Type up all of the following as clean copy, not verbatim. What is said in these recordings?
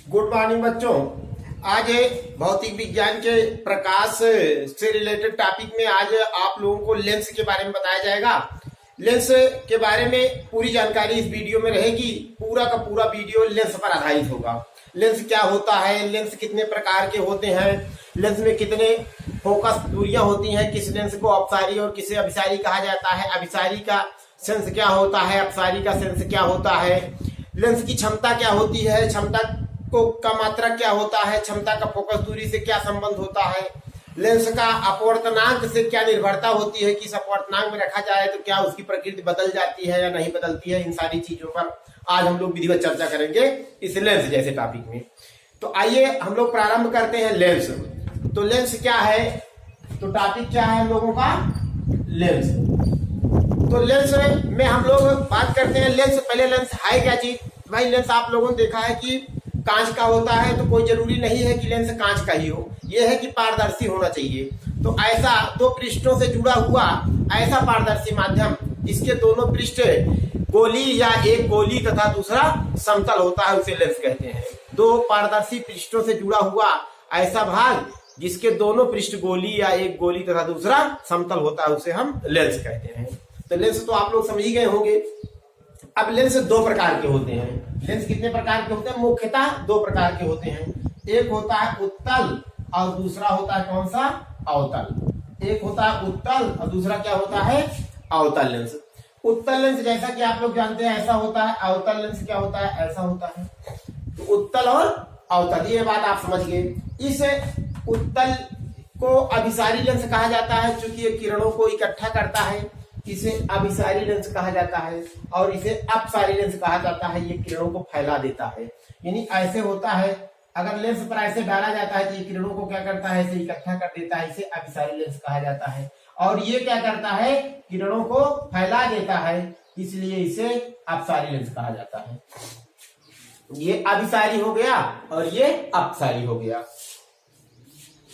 Good morning बच्चों। आज भौतिक विज्ञान के प्रकाश से रिलेटेड टॉपिक में आज आप लोगों को लेंस के बारे में बताया जाएगा। लेंस के बारे में पूरी जानकारी इस वीडियो में रहेगी। पूरा का पूरा वीडियो लेंस पर आधारित होगा। लेंस क्या होता है, लेंस कितने प्रकार के होते हैं, लेंस में कितने फोकस दूरियां होती हैं, किस लेंस को अपसारी और किसे अभिसारी कहा जाता है, अभिसारी का सेंस क्या होता है, अपसारी का सेंस क्या होता है, लेंस की क्षमता क्या होती है, क्षमता को का मात्रा क्या होता है, क्षमता का फोकस दूरी से क्या संबंध होता है, लेंस का अपवर्तनांक से क्या निर्भरता होती है, किस अपवर्तनांक में रखा जाए तो क्या उसकी प्रकृति बदल जाती है या नहीं बदलती है। इन सारी चीजों पर आज हम लोग विधिवत चर्चा करेंगे इस लेंस जैसे टॉपिक में। तो आइए हम लोग प्रारंभ करते हैं लेंस। तो लेंस क्या है, तो टॉपिक क्या है हम लोगों का, लेंस। तो लेंस में हम लोग बात करते हैं लेंस। पहले लेंस है क्या चीज भाई। लेंस आप लोगों ने देखा है कि कांच का होता है, तो कोई जरूरी नहीं है कि लेंस कांच का ही हो, यह है कि पारदर्शी होना चाहिए। तो ऐसा दो पृष्ठों से जुड़ा हुआ ऐसा पारदर्शी माध्यम जिसके दोनों पृष्ठ गोली या एक गोली तथा दूसरा समतल होता है उसे लेंस कहते हैं। दो पारदर्शी पृष्ठों से जुड़ा हुआ ऐसा भाग जिसके दोनों पृष्ठ गोली या एक गोली तथा दूसरा समतल होता है उसे हम लेंस कहते हैं। तो लेंस तो आप लोग समझ ही गए होंगे। अब लेंस दो प्रकार के होते हैं। लेंस कितने प्रकार के होते हैं, मुख्यतः दो प्रकार के होते हैं। एक होता है उत्तल और दूसरा होता है कौन सा, अवतल। एक होता है उत्तल और दूसरा क्या होता है, अवतल लेंस। उत्तल लेंस जैसा कि आप लोग जानते हैं ऐसा होता है, अवतल लेंस क्या होता है, ऐसा होता है। तो उत्तल और अवतल, ये बात आप समझ गए। इस उत्तल को अभिसारी लेंस कहा जाता है क्योंकि ये किरणों को इकट्ठा करता है, इसे अभिसारी लेंस कहा जाता है। और इसे अपसारी लेंस कहा जाता है, ये किरणों को फैला देता है। यानी ऐसे होता है, अगर लेंस पर ऐसे डाला जाता है तो ये किरणों को क्या करता है, इसे इकट्ठा कर देता है, इसे अभिसारी लेंस कहा जाता है। और ये क्या करता है, किरणों को फैला देता है, इसलिए इसे अपसारी लेंस कहा जाता है। ये अभिसारी हो गया और ये अपसारी हो गया।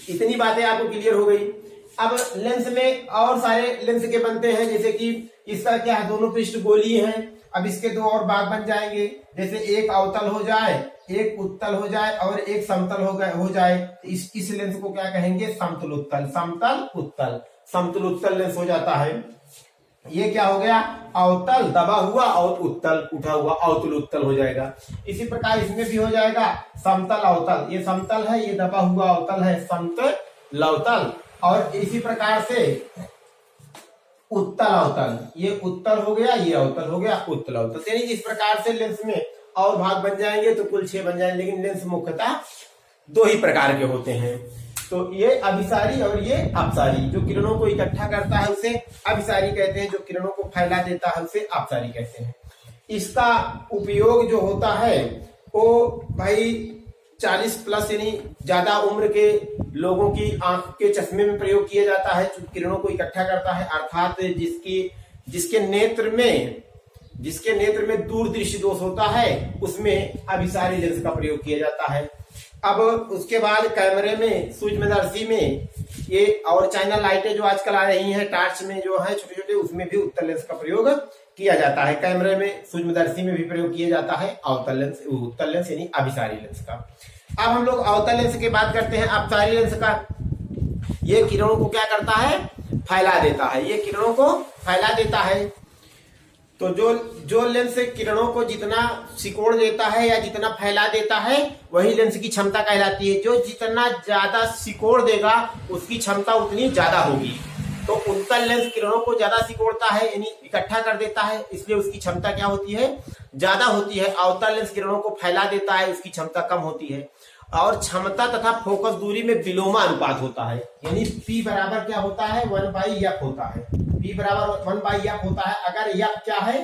इतनी बातें आपको क्लियर हो गई। अब लेंस में और सारे लेंस के बनते हैं, जैसे कि इसका क्या है, दोनों पृष्ठ गोलीय हैं। अब इसके दो और भाग बन जाएंगे, जैसे एक अवतल हो जाए, एक उत्तल हो जाए और एक समतल हो जाए। इस लेंस को क्या कहेंगे, समतल उत्तल। समतल उत्तल, समतल उत्तल लेंस हो जाता है। ये क्या हो गया, अवतल दबा हुआ और उत्तल उठा हुआ, अवतल उत्तल हो जाएगा। इसी प्रकार इसमें भी हो जाएगा समतल अवतल। ये समतल है, ये दबा हुआ अवतल है, समतल अवतल। और इसी प्रकार से उत्तल अवतल, ये उत्तल हो गया, ये अवतल हो गया, उत्तल अवतल। यानी इस प्रकार से लेंस में और भाग बन जाएंगे तो कुल 6 बन जाएंगे, लेकिन लेंस मुख्यतः दो ही प्रकार के होते हैं। तो ये अभिसारी और ये अपसारी। जो किरणों को इकट्ठा करता है उसे अभिसारी कहते हैं, जो किरणों को फैला देता है उसे अपसारी कहते हैं। इसका उपयोग जो होता है वो भाई 40 प्लस यानी ज्यादा उम्र के लोगों की आंख के चश्मे में प्रयोग किया जाता है, जो किरणों को इकट्ठा करता है, अर्थात जिसके नेत्र में दूरदृष्टि दोष होता है उसमें अभिसारी लेंस का प्रयोग किया जाता है। अब उसके बाद कैमरे में, सूक्ष्मदर्शी में ये और चाइना लाइटें जो आजकल आ रही हैं, टार्च में जो है छोटे छोटे, उसमें भी उत्तल लेंस का प्रयोग किया जाता है। कैमरे में, सूक्ष्मदर्शी में भी प्रयोग किया जाता है अवतल लेंस, उत्तल लेंस यानी अभिसारी लेंस का। अब हम लोग अवतल लेंस की बात करते हैं, अपसारी लेंस का। ये किरणों को क्या करता है, फैला देता है, ये किरणों को फैला देता है। तो जो लेंस किरणों को जितना सिकोड़ देता है या जितना फैला देता है वही लेंस की क्षमता कहलाती है। जो जितना ज्यादा सिकोड़ देगा उसकी क्षमता उतनी ज्यादा होगी। तो उत्तल लेंस किरणों को ज्यादा सिकोड़ता है यानी इकट्ठा कर देता है, इसलिए उसकी क्षमता क्या होती है, ज्यादा होती है। अवतल लेंस किरणों को फैला देता है, उसकी क्षमता कम होती है। और क्षमता तथा फोकस दूरी में विलोमानुपात होता है, यानी P बराबर क्या होता है, 1/f होता है। P बराबर 1/f होता है। अगर f क्या है,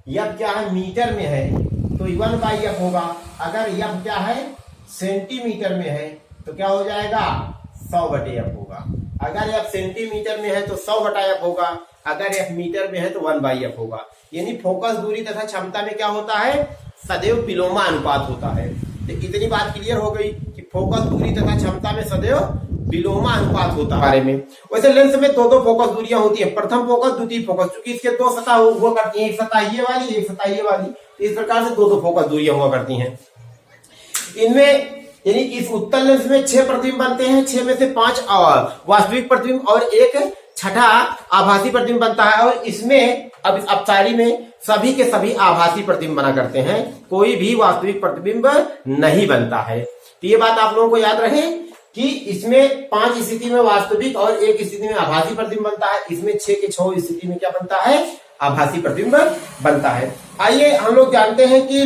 f क्या है मीटर में है तो 1/f होगा। अगर f क्या है सेंटीमीटर में है तो क्या हो जाएगा, 100/f होगा। अगर f सेंटीमीटर में है तो 100/f होगा, अगर f मीटर में है तो 1/f होगा। यानी फोकस दूरी तथा क्षमता में क्या होता है, सदैव विलोमानुपात होता है। तो इतनी बात क्लियर हो गई कि फोकस दूरी तथा क्षमता में सदैव विलोमानुपात होता है। बारे में वैसे लेंस में दो फोकस दूरियां होती है, प्रथम फोकस, द्वितीय फोकस। क्योंकि इसके दो सतह हुआ करती है, एक सतह ये वाली, एक सतह ये वाली। तो इस प्रकार से दो फोकस दूरियां हुआ करती हैं। इनमें यानी इस उत्तल लेंस में 6 प्रतिबिंब बनते हैं, 6 में से 5 वास्तविक प्रतिबिंब और एक छठा आभासी प्रतिबिंब बनता है। और इसमें अब अपसारी में सभी के सभी आभासी प्रतिबिंब बना करते हैं, कोई भी वास्तविक प्रतिबिंब नहीं बनता है। तो ये बात आप लोगों को याद रहे कि इसमें 5 स्थिति में वास्तविक और 1 स्थिति में आभासी प्रतिबिंब बनता है, इसमें 6 के 6 स्थिति में क्या बनता है, आभासी प्रतिबिंब बनता है। आइए हम लोग जानते हैं कि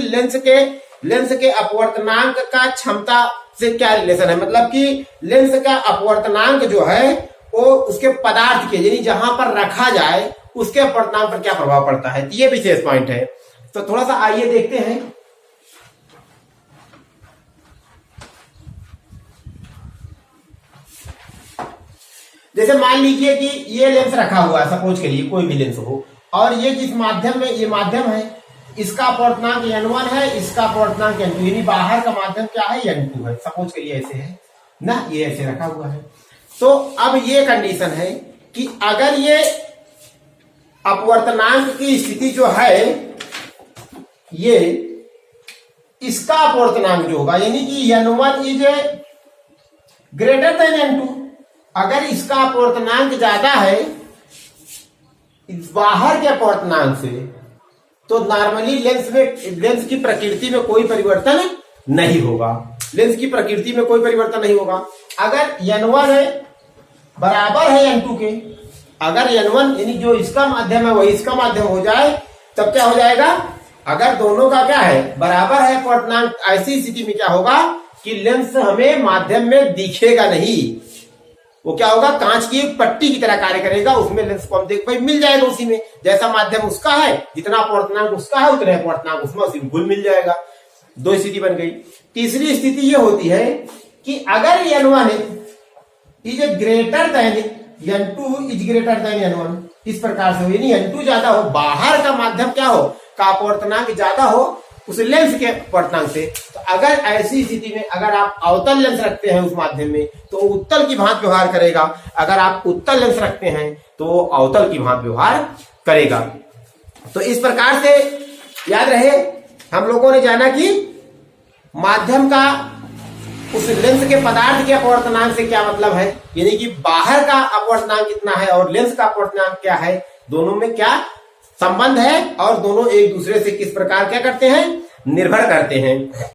लेंस के अपवर्तनांक का क्षमता से क्या रिलेशन है, मतलब कि लेंस का अपवर्तनांक जो है वो उसके पदार्थ के यानी जहां पर रखा जाए उसके अपवर्तनांक पर क्या प्रभाव पड़ता है, ये विशेष पॉइंट है। तो थोड़ा सा आइए देखते हैं। जैसे मान लीजिए कि ये लेंस रखा हुआ है, सपोज करिए कोई भी लेंस हो, और ये जिस माध्यम में, ये माध्यम है, इसका अपवर्तनांक n1 है, इसका अपवर्तनांक n2, यानी बाहर का माध्यम क्या है, n2 है। सपोज करिए ऐसे है ना, ये ऐसे रखा हुआ है। तो अब ये कंडीशन है कि अगर ये अपवर्तनांक की स्थिति जो है, ये इसका अपवर्तनांक जो होगा यानी कि n1 is greater than n2, अगर इसका अपवर्तनांक ज्यादा है बाहर के अपवर्तनांक से, तो नॉर्मली लेंस की प्रकृति में कोई परिवर्तन नहीं होगा, लेंस की प्रकृति में कोई परिवर्तन नहीं होगा। अगर n1 है बराबर है n2 के, अगर n1 यानी जो इसका माध्यम है वही इसका माध्यम हो जाए, तब क्या हो जाएगा, अगर दोनों का क्या है बराबर है अपवर्तनांक, ऐसी स्थिति में क्या होगा कि लेंस हमें माध्यम में दिखेगा नहीं, वो क्या होगा, कांच की पट्टी की तरह कार्य करेगा, उसमें लेंस को हम देख भाई मिल जाएगा, उसी में जैसा माध्यम उसका है, जितना अपवर्तनांक उसका है उतने अपवर्तनांक उसमें उसी में घुल मिल जाएगा। 2 स्थिति बन गई। तीसरी स्थिति ये होती है कि अगर n1 is greater than n2 is greater than n1, इस प्रकार से हो, यानी n2 ज्यादा हो, बाहर का माध्यम क्या हो, का अपवर्तनांक ज्यादा हो उस लेंस के अपवर्तनांक से। तो अगर ऐसी स्थिति में अगर आप अवतल लेंस रखते हैं उस माध्यम में तो उत्तल की भांति व्यवहार करेगा, अगर आप उत्तल लेंस रखते हैं तो अवतल की भांति व्यवहार करेगा। तो इस प्रकार से याद रहे हम लोगों ने जाना कि माध्यम का उस लेंस के पदार्थ के अपवर्तनांक से क्या मतलब है, यानी कि बाहर का अपवर्तनांक कितना है और लेंस का अपवर्तनांक क्या है, दोनों में क्या संबंध है और दोनों एक दूसरे से किस प्रकार क्या करते हैं, निर्भर करते हैं।